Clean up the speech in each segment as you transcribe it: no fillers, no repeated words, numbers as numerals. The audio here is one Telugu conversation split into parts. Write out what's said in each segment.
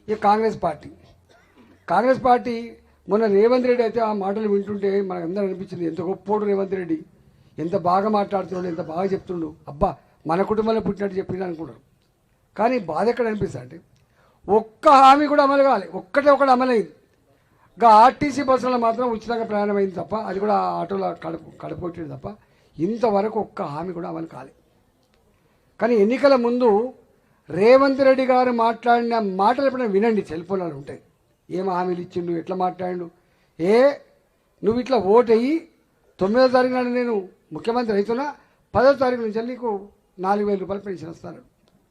ఈ కాంగ్రెస్ పార్టీ మొన్న రేవంత్ రెడ్డి అయితే ఆ మాటలు వింటుంటే మనకు అందరూ అనిపించింది ఎంత గొప్పోడు రేవంత్ రెడ్డి, ఎంత బాగా మాట్లాడుతున్నాడు, ఎంత బాగా చెప్తుండు, అబ్బా మన కుటుంబంలో పుట్టినట్టు చెప్పిండు అనుకుంటారు. కానీ బాధ ఎక్కడ అనిపిస్తుంది అంటే ఒక్క హామీ కూడా అమలు కావాలి. ఒకటి అమలైంది. ఇంకా ఆర్టీసీ బస్సులో మాత్రం ఉచితంగా ప్రయాణం అయింది తప్ప, అది కూడా ఆటోలో కడుపుకొట్టింది తప్ప ఇంతవరకు ఒక్క హామీ కూడా అమలు కాలేదు. కానీ ఎన్నికల ముందు రేవంత్ రెడ్డి గారు మాట్లాడిన మాటలు ఎప్పుడైనా వినండి, సెల్ ఫోన్లు ఉంటాయి. ఏం హామీలు ఇచ్చిండు, ఎట్లా మాట్లాడిండు. నువ్వు ఇట్లా ఓటు అయ్యి 9వ తారీఖు నాడు నేను ముఖ్యమంత్రి అవుతున్నా, 10వ తారీఖు నుంచి నీకు 4,000 రూపాయలు పెన్షన్ వస్తాను.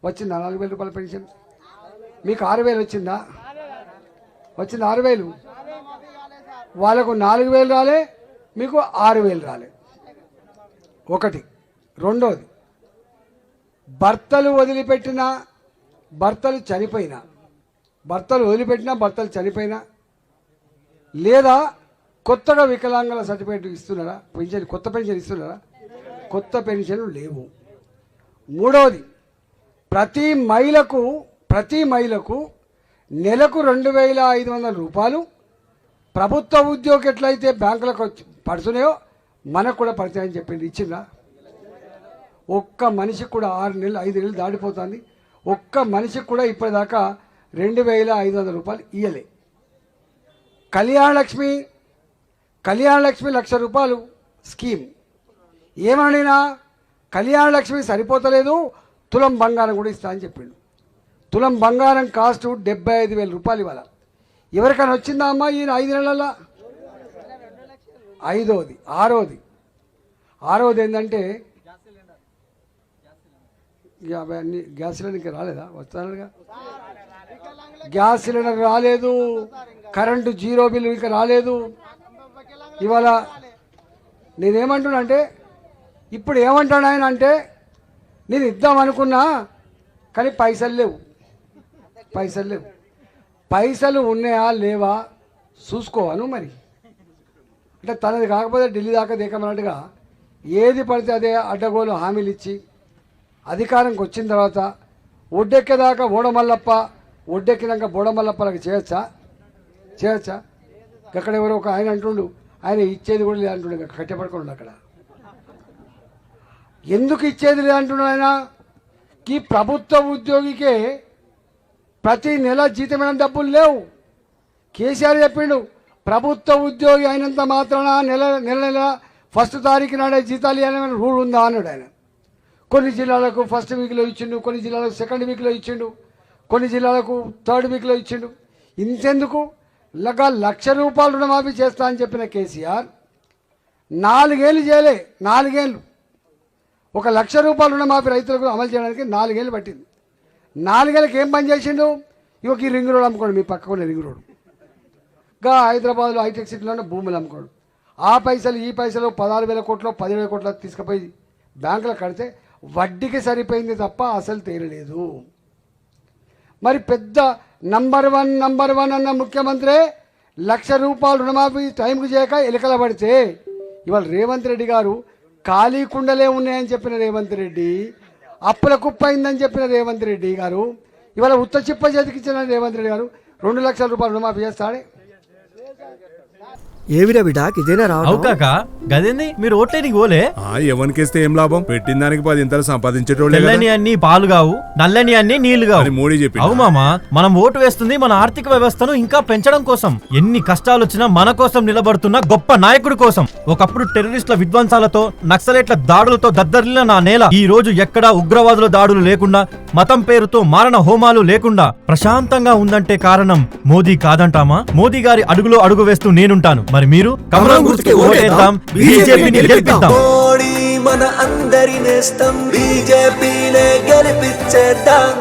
వచ్చిందా 4,000 రూపాయల పెన్షన్? మీకు 6,000 వచ్చిందా? వచ్చింది 6,000. వాళ్ళకు 4,000 రాలే, మీకు 6,000 రాలే. ఒకటి. రెండోది, భర్తలు వదిలిపెట్టినా భర్తలు చనిపోయినా లేదా కొత్తగా వికలాంగుల సర్టిఫికేట్ ఇస్తున్నారా? కొత్త పెన్షన్ ఇస్తున్నారా? కొత్త పెన్షన్లు లేవు. మూడవది, ప్రతి మహిళకు నెలకు 2,500 రూపాయలు ప్రభుత్వ ఉద్యోగి ఎట్లయితే బ్యాంకులకు పడుతున్నాయో మనకు కూడా పడతాయని చెప్పింది. ఇచ్చిందా? ఒక్క మనిషికి కూడా 6 నెలలు 5 నెలలు దాటిపోతుంది. ఒక్క మనిషికి కూడా ఇప్పటిదాకా 2,500 రూపాయలు ఇయ్యలే. కళ్యాణ లక్ష్మి 1,00,000 రూపాయలు స్కీమ్. ఏమనినా కళ్యాణ లక్ష్మి సరిపోతలేదు, తులం బంగారం కూడా ఇస్తా అని చెప్పిండు. తులం బంగారం కాస్ట్ 75,000 రూపాయలు ఇవ్వాలి. ఎవరికైనా వచ్చిందా అమ్మా ఈయన 5 నెలల? ఆరోది ఏంటంటే గ్యాస్ సిలిండర్ ఇంకా రాలేదా? వస్తానుగా. గ్యాస్ సిలిండర్ రాలేదు, కరెంటు 0 బిల్లు ఇంకా రాలేదు. ఇవాళ నేనేమంటున్నా అంటే, ఇప్పుడు ఏమంటాడు ఆయన అంటే, నేను ఇద్దామనుకున్నా కానీ పైసలు లేవు. పైసలు ఉన్నాయా లేవా చూసుకోవాను మరి. అంటే తనది కాకపోతే ఢిల్లీ దాకా దిగమన్నట్టుగా ఏది పడితే అదే అడ్డగోలు హామీలు ఇచ్చి అధికారంకి వచ్చిన తర్వాత ఒడ్డెక్కేదాకా బోడమల్లప్ప, ఒడ్డెక్కినాక బోడమల్లప్పలకు చేయొచ్చా? అక్కడ ఎవరో ఒక ఆయన అంటుండు, ఆయన ఇచ్చేది కూడా లేదంటుండే, కట్టెపడుకోండి. అక్కడ ఎందుకు ఇచ్చేది లేదంటున్నాడు ఆయన? ఈ ప్రభుత్వ ఉద్యోగికే ప్రతి నెల జీతమైన డబ్బులు లేవు. కేసీఆర్ చెప్పిండు, ప్రభుత్వ ఉద్యోగి అయినంత మాత్రాన నెల ఫస్ట్ తారీఖు నాడే జీతాలు ఇవ్వాలని రూల్ ఉందా అన్నాడు ఆయన. కొన్ని జిల్లాలకు ఫస్ట్ వీక్లో ఇచ్చిండు, కొన్ని జిల్లాలకు సెకండ్ వీక్లో ఇచ్చిండు, కొన్ని జిల్లాలకు థర్డ్ వీక్లో ఇచ్చిండు. ఇంతెందుకు? 1,00,000 రూపాయలు రుణమాఫీ చేస్తా అని చెప్పిన కేసీఆర్ 4 ఏళ్ళు చేయలే. 4 ఏళ్ళు 1,00,000 రూపాయలు రుణమాఫీ రైతులకు అమలు చేయడానికి 4 ఏళ్ళు పట్టింది. 4 ఏళ్ళకి ఏం పని చేసిండు? ఈ రింగ్ రోడ్ అమ్ముకోండి, మీ పక్కకున్న రింగ్ రోడ్. హైదరాబాద్లో హైటెక్ సిటీలో ఉన్న భూములు అమ్ముకోండు. ఆ పైసలు ఈ పైసలు 16,000 కోట్లు 10,000 కోట్ల తీసుకుపోయి బ్యాంకులో కడితే వడ్డీకి సరిపోయింది తప్ప అసలు తీరలేదు. మరి పెద్ద నంబర్ వన్ అన్న ముఖ్యమంత్రి 1,00,000 రూపాయలు రుణమాఫీ టైంకి చేయక ఎలకల పడితే, ఇవాళ రేవంత్ రెడ్డి గారు ఖాళీ కుండలే ఉన్నాయని చెప్పిన రేవంత్ రెడ్డి, అప్పుల కుప్ప అయిందని చెప్పిన రేవంత్ రెడ్డి గారు, ఇవాళ ఉత్త చిప్ప చేతికిచ్చిన రేవంత్ రెడ్డి గారు 2,00,000 రూపాయలు రుణమాఫీ చేస్తాడే. ఏవిరా బిడ్డాకి ఇదేనా రావు కాక గదేంది మీరు ఓట్లేనికి పోలే? ఎవరికేస్తే ఏం లాభం? పెట్టిన దానికి 10 ఇంతలు సంపాదించేటోళ్ళే. తెల్లని అన్ని పాలు కావు, నల్లని అన్ని నీళ్లు కావు. మోడీ చెప్పి అవు మామా, మనం ఓటు వేస్తుంది మన ఆర్థిక వ్యవస్థను ఇంకా పెంచడం కోసం. ఎన్ని కష్టాలు వచ్చినా మన కోసం నిలబడుతున్న గొప్ప నాయకుడి కోసం. ఒకప్పుడు టెర్రరిస్టుల విధ్వంసాలతో, నక్సలైట్ల దాడులతో దద్దరిల్లిన నా నేల ఈ రోజు ఎక్కడా ఉగ్రవాదుల దాడులు లేకుండా, మతం పేరుతో మారణ హోమాలు లేకుండా ప్రశాంతంగా ఉందంటే కారణం మోదీ కాదంటామా? మోదీ గారి అడుగులో అడుగు వేస్తూ నేనుంటాను. మరి మీరు కమలం గుర్తుకి ఓటేద్దాం, బీజేపీని గెలిపిద్దాం. మన అందరి నేస్తం బీజేపీనే గెలిపించేద్దాం.